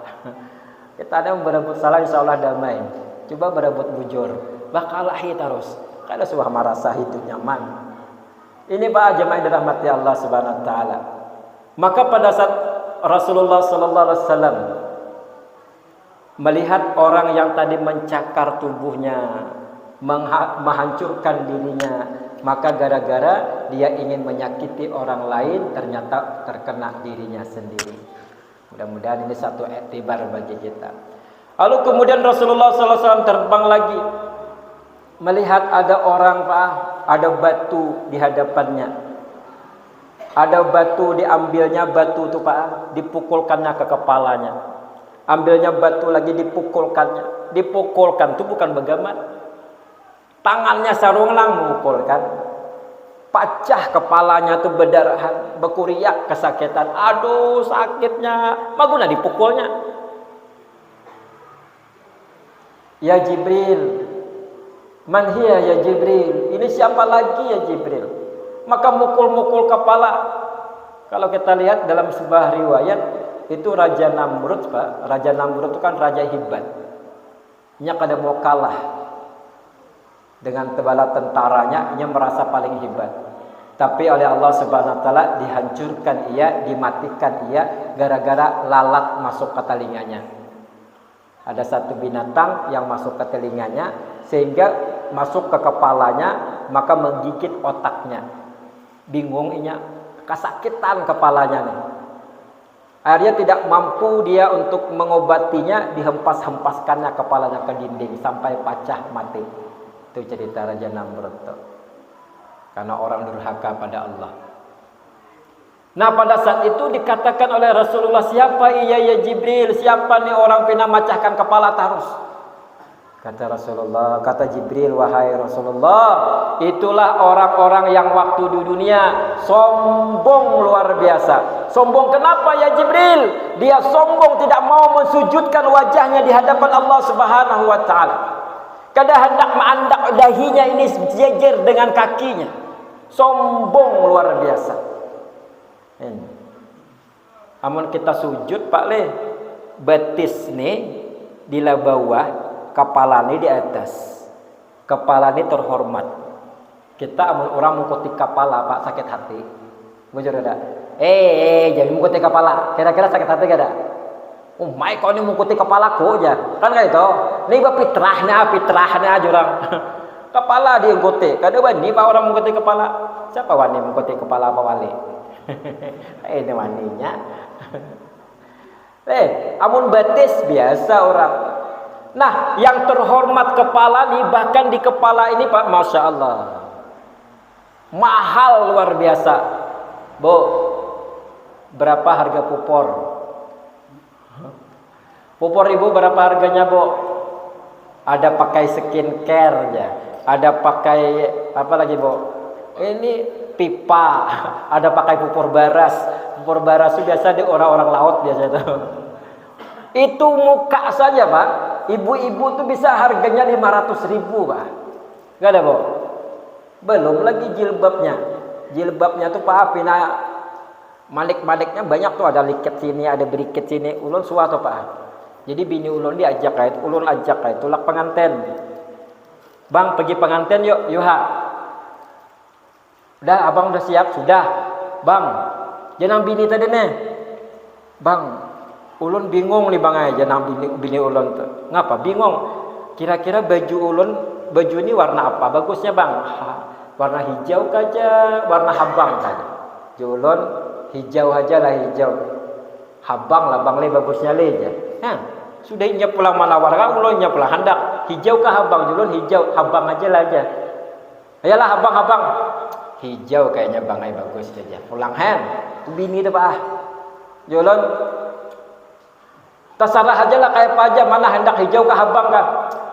Kita ada berebut salah insyaallah damai. Coba berebut bujur, bakal lahi terus. Kada suah merasa hidup nyaman. Ini Pak jemaah dirahmati Allah Subhanahu wa taala. Maka pada saat Rasulullah sallallahu alaihi wasallam melihat orang yang tadi mencakar tubuhnya, menghancurkan dirinya, maka gara-gara dia ingin menyakiti orang lain ternyata terkena dirinya sendiri. Mudah-mudahan ini satu iktibar bagi kita. Lalu kemudian Rasulullah sallallahu alaihi wasallam terbang lagi melihat ada orang Pak, ada batu di hadapannya. Ada batu diambilnya batu itu Pak, dipukulkannya ke kepalanya. Ambilnya batu lagi dipukulkannya. Dipukulkan itu bukan begaman. Tangannya sarung lang memukulkan. Pecah kepalanya tuh berdarahan, berkuriak kesakitan. Aduh sakitnya, maguna dipukulnya. Ya Jibril, man hiya ya Jibril? Ini siapa lagi ya Jibril? Maka mukul-mukul kepala. Kalau kita lihat dalam sebuah riwayat, itu Raja Namrud, Pak. Raja Namrud itu kan raja hebat. Nya kada mau kalah dengan bala tentaranya, ia merasa paling hebat. Tapi oleh Allah Subhanahu wa taala dihancurkan ia, dimatikan ia gara-gara lalat masuk ke telinganya. Ada satu binatang yang masuk ke telinganya sehingga masuk ke kepalanya, maka menggigit otaknya. Bingung inya, kesakitan kepalanya nih. Akhirnya tidak mampu dia untuk mengobatinya, dihempas-hempaskannya kepalanya ke dinding sampai pecah mati. Itu cerita Raja Namrud. Karena orang durhaka pada Allah. Nah pada saat itu dikatakan oleh Rasulullah, siapa iya ya Jibril? Siapa nih orang pina macahkan kepala tarus? Kata Rasulullah, kata Jibril, wahai Rasulullah, itulah orang-orang yang waktu di dunia sombong luar biasa. Sombong kenapa ya Jibril? Dia sombong tidak mau mensujudkan wajahnya di hadapan Allah Subhanahu wa taala. Kada hendak menandak dahinya ini sejajar dengan kakinya. Sombong luar biasa. Ini. Amun kita sujud Pak Le, betis nih di bawah, kepala nih di atas. Kepala nih terhormat. Kita amun orang mengikuti kepala Pak sakit hati. Bujur ada. Jangan mengikuti kepala. Kira-kira sakit hati gak ada? Oh my, kau ini mengikuti kepalaku aja. Kan kayak itu. Ini fitrahnya aja orang. Kepala diikuti. Kada wani Pak orang mengikuti kepala. Siapa wani mengikuti kepala apa wali? Ini waninya. Amun betis biasa orang. Nah, yang terhormat kepala nih, bahkan di kepala ini Pak, Masya Allah, mahal luar biasa. Bu, berapa harga pupor? Pupor ibu berapa harganya Bu? Ada pakai skincare ya, ada pakai apa lagi Bu? Ini pipa, ada pakai pupur baras. Pupur baras itu biasa di orang-orang laut biasa itu. Itu muka saja Pak, ibu-ibu tuh bisa harganya 500.000 Pak. Gak ada Bu? Belum lagi jilbabnya. Jilbabnya tuh Pak pina malik-maliknya banyak tuh, ada liket sini, ada beriket sini. Ulun suatu Pak. Jadi bini ulun diajak kayak, ulun ajak kayak tulak pengantin. Bang pergi pengantin yuk, ha. Udah abang udah siap, sudah. Bang, jangan bini tadi nih. Bang, ulun bingung nih bang aja nang bini ulun tuh. Ngapa bingung? Kira-kira baju ulun, baju ini warna apa? Bagusnya bang, warna hijau aja, warna habang saja. Ulun hijau aja lah, hijau. Habang lah bang le, bagusnya le aja. Sudah nya pulang mana warga ulun nya pulang hendak hijau kah habang, ulun hijau, habang aja lah aja. Ayolah habang. Hijau kayaknya bang ay bagus aja. Pulang tu bini tu Pak. Ulun terserah aja lah kayak apa aja, mana hendak hijau kah habang kah.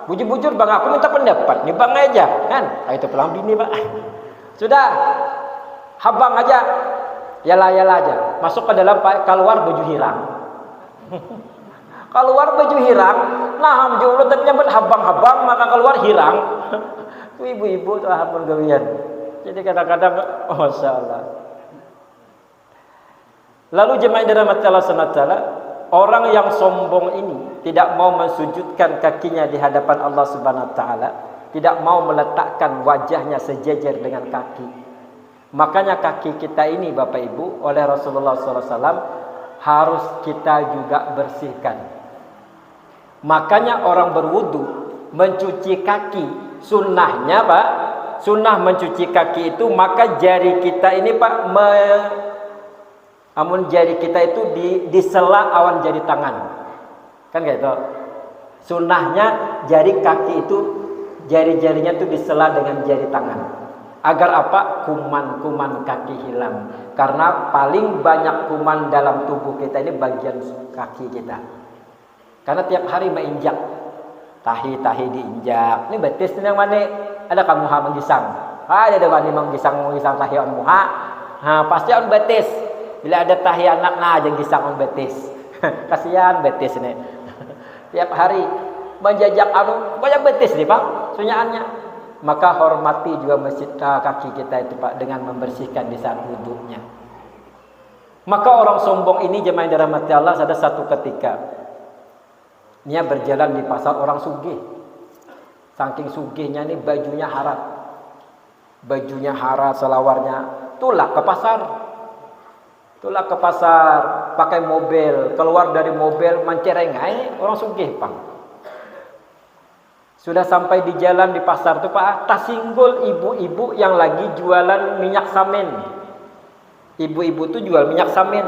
Bujur-bujur bang aku minta pendapat nih bang aja kan. Itu pulang bini Pak. Sudah habang aja. Yalah aja. Masuk ke dalam Pak, keluar baju hirang. Keluar baju hirang, nah ulun tadi nyebut habang-habang maka keluar hirang. Ibu-ibu tuh habang gawian. Jadi kadang-kadang Masya Allah. Lalu jemaah dirahmati Allah Subhanahu wa taala, orang yang sombong ini tidak mau mensujudkan kakinya di hadapan Allah Subhanahu wa taala, tidak mau meletakkan wajahnya sejajar dengan kaki. Makanya kaki kita ini Bapak Ibu oleh Rasulullah SAW harus kita juga bersihkan. Makanya orang berwudu mencuci kaki, sunnahnya Pak, sunnah mencuci kaki itu maka jari kita ini Pak, amun jari kita itu disela awan jari tangan, kan kayak itu. Sunnahnya jari kaki itu jari-jarinya itu disela dengan jari tangan. Agar apa? Kuman-kuman kaki hilang. Karena paling banyak kuman dalam tubuh kita ini bagian kaki kita. Karena tiap hari menginjak, tahi diinjak. Ini betis yang mana? Ada kamu menggisang. Ada wani menggisang tahi on muha. Pasti on betis. Bila ada tahi anak nah aja gisang on betis. Kasihan betis ini. Tiap hari menjajak banyak betis nih Pak, sunyaannya. Maka hormati juga masjid kaki kita itu Pak dengan membersihkan di saat wudhunya. Maka orang sombong ini jemaah yang dirahmati Allah, ada satu ketika dia berjalan di pasar orang sugih. Saking sugihnya nih bajunya harat. Bajunya harat, selawarnya. Tulak ke pasar. Tulak ke pasar, pakai mobil, keluar dari mobil mencerengai orang sugih, Pak. Sudah sampai di jalan di pasar tuh Pak, tasinggul ibu-ibu yang lagi jualan minyak samin. Ibu-ibu tuh jual minyak samin.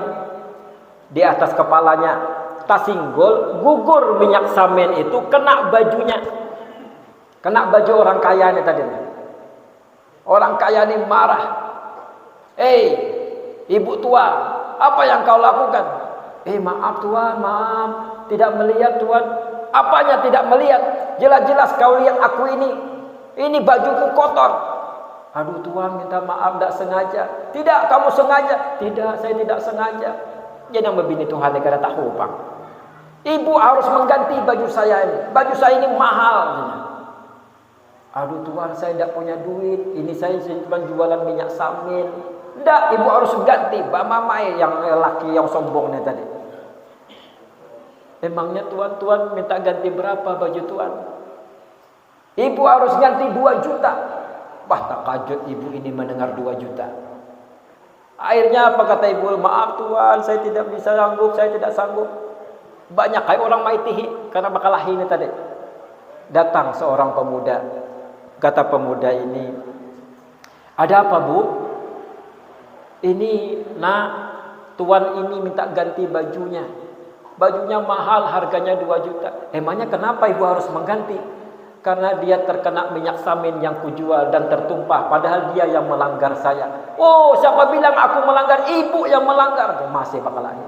Di atas kepalanya tasinggul, gugur minyak samin itu kena bajunya. Kena baju orang kaya nih tadi. Orang kaya ini marah. Ibu tua, apa yang kau lakukan? Maaf Tuan, maaf. Tidak melihat Tuan. Apanya tidak melihat? Jelas-jelas kau lihat aku ini. Ini bajuku kotor. Aduh Tuan, minta maaf, tidak sengaja. Tidak, kamu sengaja. Tidak, saya tidak sengaja. Jangan membini Tuhan negara tahu, Pak. Ibu harus mengganti baju saya ini. Baju saya ini mahal. Aduh Tuhan, saya tidak punya duit. Ini saya cuma jualan minyak samin. Tidak, ibu harus ganti. Mbak Mamai yang laki yang sombongnya tadi. Emangnya Tuan minta ganti berapa baju Tuan? Ibu harus ganti 2 juta. Wah, tak kajut ibu ini mendengar 2 juta. Akhirnya apa kata ibu? Maaf Tuan, saya tidak bisa sanggup, saya tidak sanggup. Banyak kayak orang maitihi karena makalah ini tadi. Datang seorang pemuda. Kata pemuda ini, ada apa Bu? Ini nak, Tuan ini minta ganti bajunya. Bajunya mahal, harganya 2 juta. Emangnya kenapa ibu harus mengganti? Karena dia terkena minyak samin yang kujual dan tertumpah. Padahal dia yang melanggar saya. Oh, siapa bilang aku melanggar? Ibu yang melanggar. Masih bakal lagi.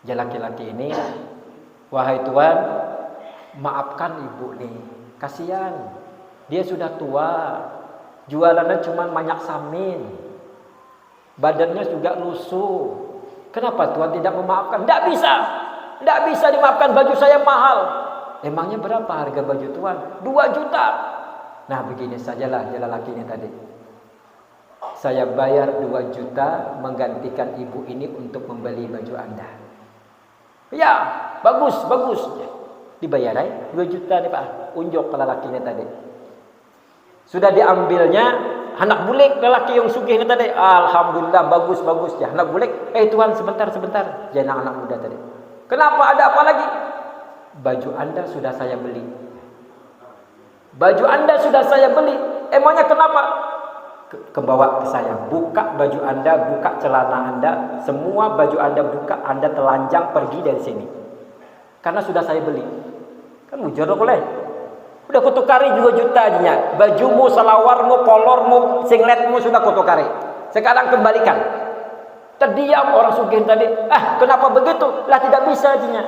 Dia laki-laki ini, wahai Tuan, maafkan ibu nih. Kasihan. Dia sudah tua. Jualannya cuma minyak samin. Badannya juga lusuh. Kenapa Tuhan tidak memaafkan? Tidak bisa. Tidak bisa dimaafkan, baju saya mahal. Emangnya berapa harga baju Tuhan? 2 juta. Nah begini sajalah jalan laki ini tadi. Saya bayar 2 juta menggantikan ibu ini untuk membeli baju Anda. Ya, bagus. Dibayar 2 juta nih Pak. Unjuk ke lelakinya tadi. Sudah diambilnya anak bulik lelaki yang sugih ini tadi. Alhamdulillah bagus ya. Anak bulik, Tuhan sebentar. Jangan anak muda tadi. Kenapa, ada apa lagi? Baju Anda sudah saya beli. Baju Anda sudah saya beli. Emangnya kenapa? Kebawa ke saya. Buka baju Anda, buka celana Anda, semua baju Anda buka, Anda telanjang pergi dari sini. Karena sudah saya beli. Kan mujur boleh. Udah kutukari 2 juta aja. Bajumu, selawarmu, kolormu, singletmu sudah kutukari. Sekarang kembalikan. Terdiam orang sugih tadi. Kenapa begitu? Lah tidak bisa aja.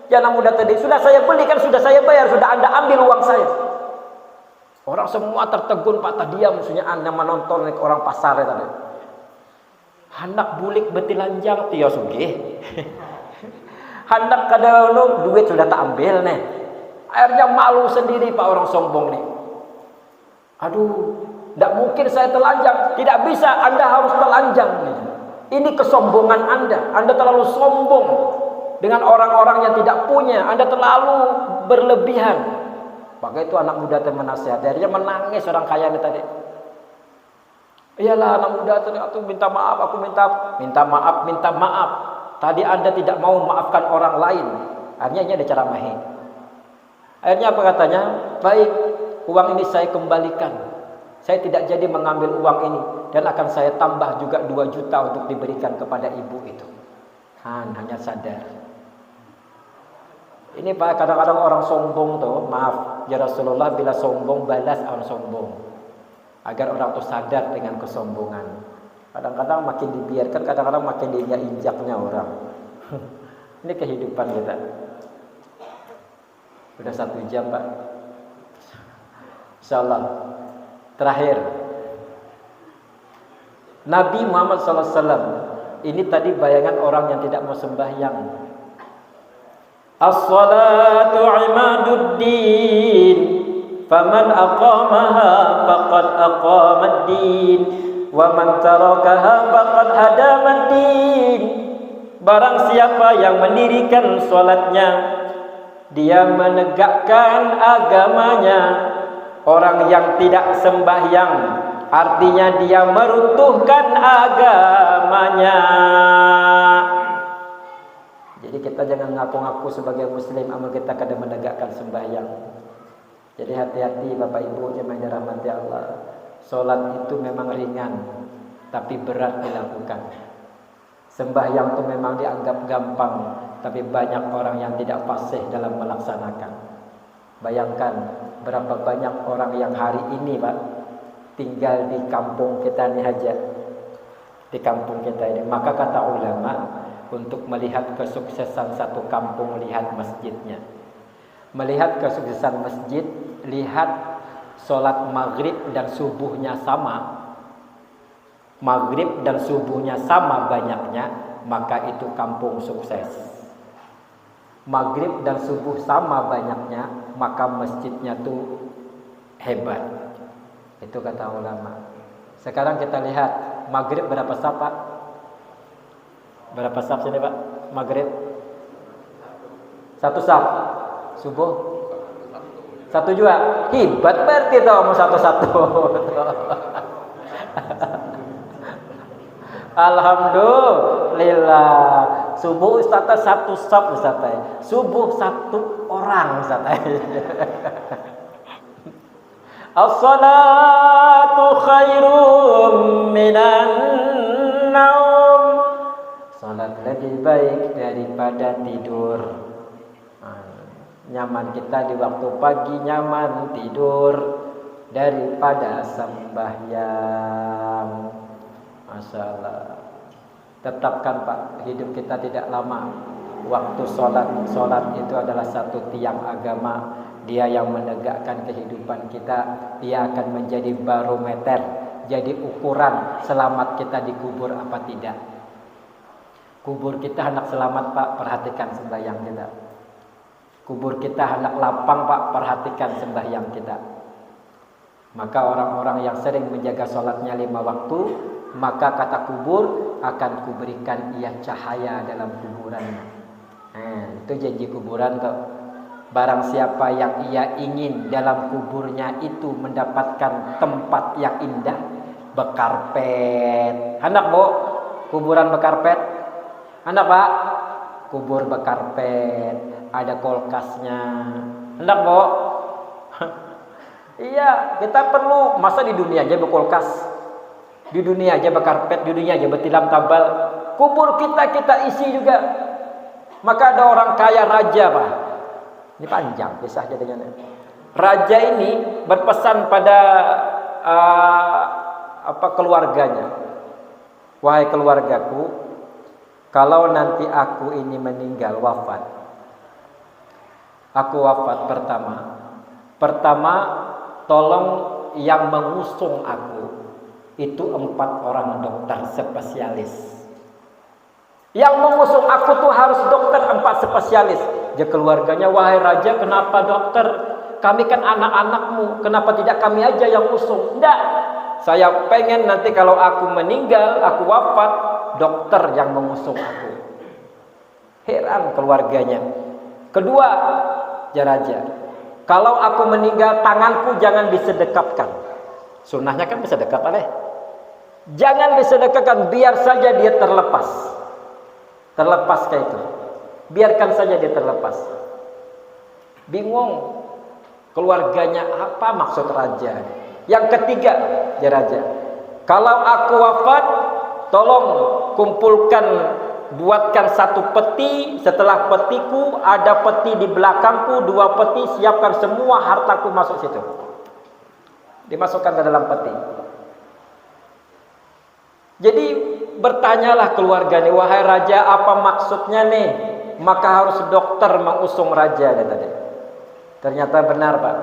Jangan muda tadi. Sudah saya beli kan, sudah saya bayar, sudah Anda ambil uang saya. Orang semua tertegun Pak, terdiam. Maksudnya Anda menonton orang pasar tadi. Hendak bulik betilanjang tiyo sugih. Hendak kada duit sudah tak ambil nih. Akhirnya malu sendiri Pak orang sombong nih. Aduh, tidak mungkin saya telanjang. Tidak bisa, Anda harus telanjang nih. Ini kesombongan Anda. Anda terlalu sombong dengan orang-orang yang tidak punya. Anda terlalu berlebihan. Maka itu anak muda tadi menasihat. Dia menangis orang kaya ini tadi. Iyalah anak muda tadi, aku minta maaf, minta maaf. Tadi Anda tidak mau memaafkan orang lain. Akhirnya ini ada cara mahir. Akhirnya apa katanya? Baik, uang ini saya kembalikan. Saya tidak jadi mengambil uang ini. Dan akan saya tambah juga 2 juta untuk diberikan kepada ibu itu. Hanya sadar. Ini Pak, kadang-kadang orang sombong tuh, maaf ya Rasulullah, bila sombong balas orang sombong. Agar orang tuh sadar dengan kesombongan. Kadang-kadang makin dibiarkan, kadang-kadang makin diinjak-injaknya orang. Ini kehidupan kita. Sudah 1 jam Pak. InsyaAllah. Terakhir, Nabi Muhammad SAW. Ini tadi bayangan orang yang tidak mau sembahyang. As-salatu imaduddin, faman aqamaha faqad aqamad-din, wa man tarakaha faqad hadamad-din. Barang siapa yang mendirikan salatnya, dia menegakkan agamanya. Orang yang tidak sembahyang, artinya dia meruntuhkan agamanya. Jadi kita jangan ngaku-ngaku sebagai muslim amal kita kadang menegakkan sembahyang. Jadi hati-hati Bapak Ibu yang dirahmati Allah. Salat itu memang ringan tapi berat dilakukan. Sembahyang itu memang dianggap gampang, tapi banyak orang yang tidak fasih dalam melaksanakan. Bayangkan berapa banyak orang yang hari ini Pak tinggal di kampung kita ini aja. Di kampung kita ini. Maka kata ulama, untuk melihat kesuksesan satu kampung, lihat masjidnya. Melihat kesuksesan masjid, lihat sholat maghrib dan subuhnya sama. Maghrib dan subuhnya sama banyaknya, maka itu kampung sukses. Maghrib dan subuh sama banyaknya, maka masjidnya tuh hebat. Itu kata ulama. Sekarang kita lihat maghrib berapa saf Pak? Berapa saf sini Pak? Maghrib 1 saf. Subuh 1 juga. Hebat berarti toh mau 1-1. Alhamdulillah. Subuh Ustaz 1 saf Ustaz. Subuh 1 orang Ustaz. As-salatu khairum minan naum. Salat lebih baik daripada tidur. Nyaman kita di waktu pagi, nyaman tidur daripada sembahyang. Masalah. Tetapkan Pak, hidup kita tidak lama. Waktu solat itu adalah satu tiang agama. Dia yang menegakkan kehidupan kita. Dia akan menjadi barometer, jadi ukuran selamat kita dikubur apa tidak. Kubur kita hendak selamat Pak, perhatikan sembahyang kita. Kubur kita hendak lapang Pak, perhatikan sembahyang kita. Maka orang-orang yang sering menjaga sholatnya 5 waktu, maka kata kubur akan kuberikan ia cahaya dalam kuburannya. Itu janji kuburan tuh. Barang siapa yang ia ingin dalam kuburnya itu mendapatkan tempat yang indah, bekarpet. Hendak Bu, kuburan bekarpet? Hendak Pak? Kubur bekarpet, ada kulkasnya. Hendak Bu? Iya, kita perlu. Masa di dunia aja berkulkas, di dunia aja berkarpet, di dunia aja bertilam tabal. Kubur kita isi juga. Maka ada orang kaya raja Pak. Ini panjang kisah jadinya. Raja ini berpesan pada keluarganya. Wahai keluargaku, kalau nanti aku ini meninggal wafat, aku wafat pertama tolong yang mengusung aku itu 4 orang dokter spesialis. Yang mengusung aku tuh harus dokter 4 spesialis. Dia keluarganya, wahai raja, kenapa dokter? Kami kan anak-anakmu, kenapa tidak kami aja yang usung? Enggak, saya pengen nanti kalau aku meninggal, aku wafat, dokter yang mengusung aku. Heran keluarganya. Kedua, ya raja, kalau aku meninggal, tanganku jangan disedekapkan. Sunnahnya kan bisa dekat oleh. Jangan disedekapkan, biar saja dia terlepas. Terlepas kayak itu. Biarkan saja dia terlepas. Bingung keluarganya, apa maksud raja? Yang ketiga, ya raja, kalau aku wafat, tolong kumpulkan, buatkan 1 peti. Setelah petiku ada peti di belakangku, 2 peti, siapkan semua hartaku masuk situ. Dimasukkan ke dalam peti. Jadi bertanyalah keluarga nih, wahai raja, apa maksudnya nih? Maka harus dokter mengusung raja tadi. Ternyata benar Pak.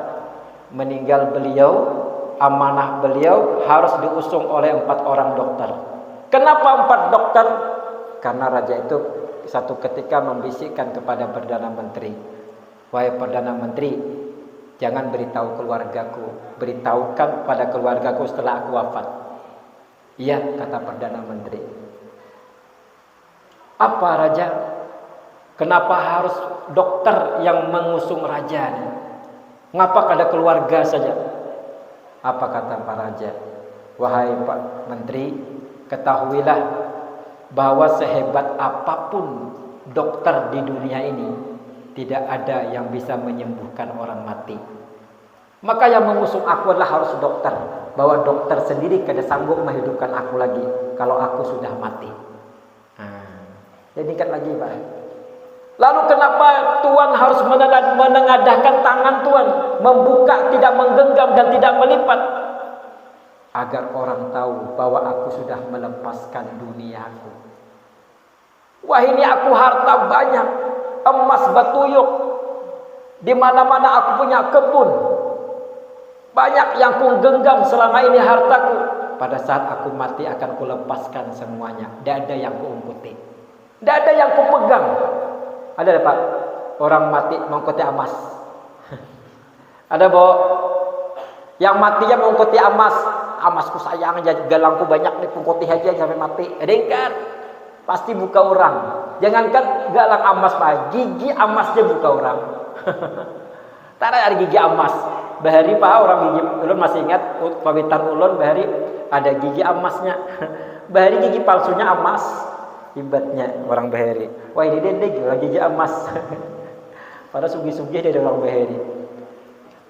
Meninggal beliau, amanah beliau harus diusung oleh 4 orang dokter. Kenapa 4 dokter? Karena raja itu satu ketika membisikkan kepada Perdana Menteri, wahai Perdana Menteri, jangan beritahu keluargaku, beritahukan pada keluargaku setelah aku wafat. Iya, kata Perdana Menteri. Apa raja? Kenapa harus dokter yang mengusung raja? Ngapa kada keluarga saja? Apa kata Pak Raja? Wahai Pak Menteri, ketahuilah bahwa sehebat apapun dokter di dunia ini, tidak ada yang bisa menyembuhkan orang mati. Maka yang mengusung aku adalah harus dokter. Bahwa dokter sendiri kada sanggup menghidupkan aku lagi kalau aku sudah mati. Jadi ingat lagi Pak. Lalu kenapa Tuhan harus menengadahkan tangan Tuhan, membuka, tidak menggenggam dan tidak melipat, agar orang tahu bahwa aku sudah melepaskan duniaku. Wah, ini aku harta banyak, emas batuyuk, di mana-mana aku punya kebun, banyak yang ku genggam selama ini hartaku. Pada saat aku mati akan kulepaskan semuanya. Tidak ada yang kuungkuti, tidak ada yang kupegang. Ada Pak, orang mati mengikuti emas. Ada Bo, yang matinya mengikuti emas. Emasku sayang aja, galangku banyak nih, pungkuti aja sampai mati. Ada kan? Pasti buka orang. Jangankan galang emas Pak, gigi emasnya buka orang. Tara ada gigi emas. Bahari Pak, orang gigi ulun masih ingat pawitan ulun bahari ada gigi emasnya. Bahari gigi palsunya emas. Ibatnya orang Bahari. Wah, ini dendek orang gigi emas. Pada sugih-sugih dari orang Bahari.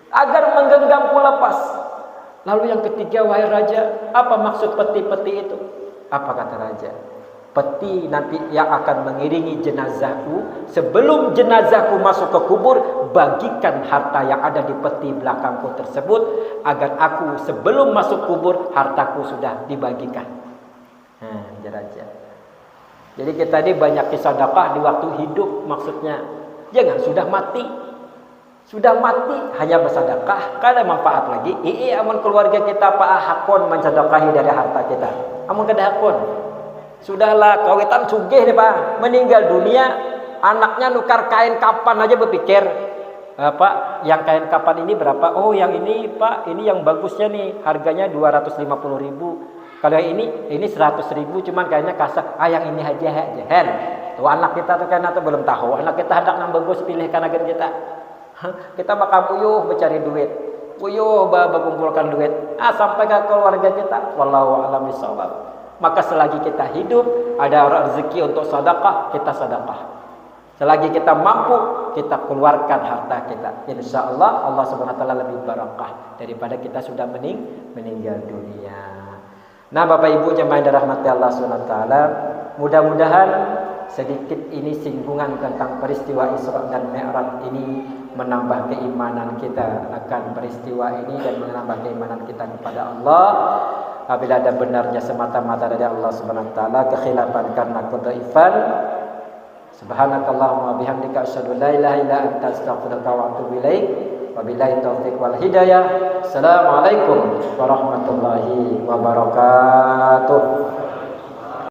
Agar menggenggamku lepas. Lalu yang ketiga, wahai raja, apa maksud peti-peti itu? Apa kata raja? Peti nanti yang akan mengiringi jenazahku. Sebelum jenazahku masuk ke kubur, bagikan harta yang ada di peti belakangku tersebut, agar aku sebelum masuk kubur hartaku sudah dibagikan. Raja. Jadi kita ini banyak sedekah di waktu hidup, maksudnya jangan sudah mati. Sudah mati hanya bersedekah, kada manfaat lagi. Amun keluarga kita Pak hakon mensedekahi dari harta kita. Amun kada hakon. Sudahlah kawitan sugih nih Pak, meninggal dunia, anaknya nukar kain kapan aja berpikir, Pak, yang kain kapan ini berapa? Oh, yang ini Pak, ini yang bagusnya nih, harganya 250.000. Kalau ini 100.000, cuman kayaknya kasar. Yang ini aja. Tuh anak kita tuh kan belum tahu. Anak kita hendak yang bagus, pilihkan agen kita. Kita bakal puyuh mencari duit, puyuh berkumpulkan duit. Sampai ke keluarga kita. Wallahu a'lam bishawab. Maka selagi kita hidup, ada rezeki untuk sedekah, kita sedekah. Selagi kita mampu, kita keluarkan harta kita. Insya Allah, Allah Subhanahu Wa Taala lebih barakah daripada kita sudah meninggal dunia. Nah, Bapak Ibu jemaah yang dirahmati Allah Subhanahu Wa Taala, mudah-mudahan sedikit ini singgungan tentang peristiwa Isra dan Mi'raj ini menambah keimanan kita akan peristiwa ini dan menambah keimanan kita kepada Allah. Apabila ada benarnya semata-mata dari Allah Subhanahu Wa Taala, kekhilafan karena kedhaifan, subhanakallahumma bihamdika asyhadu an la ilaha illa anta astaghfiruka wa atubu ilaik. Wabillahi taufiq wal hidayah. Assalamualaikum warahmatullahi wabarakatuh.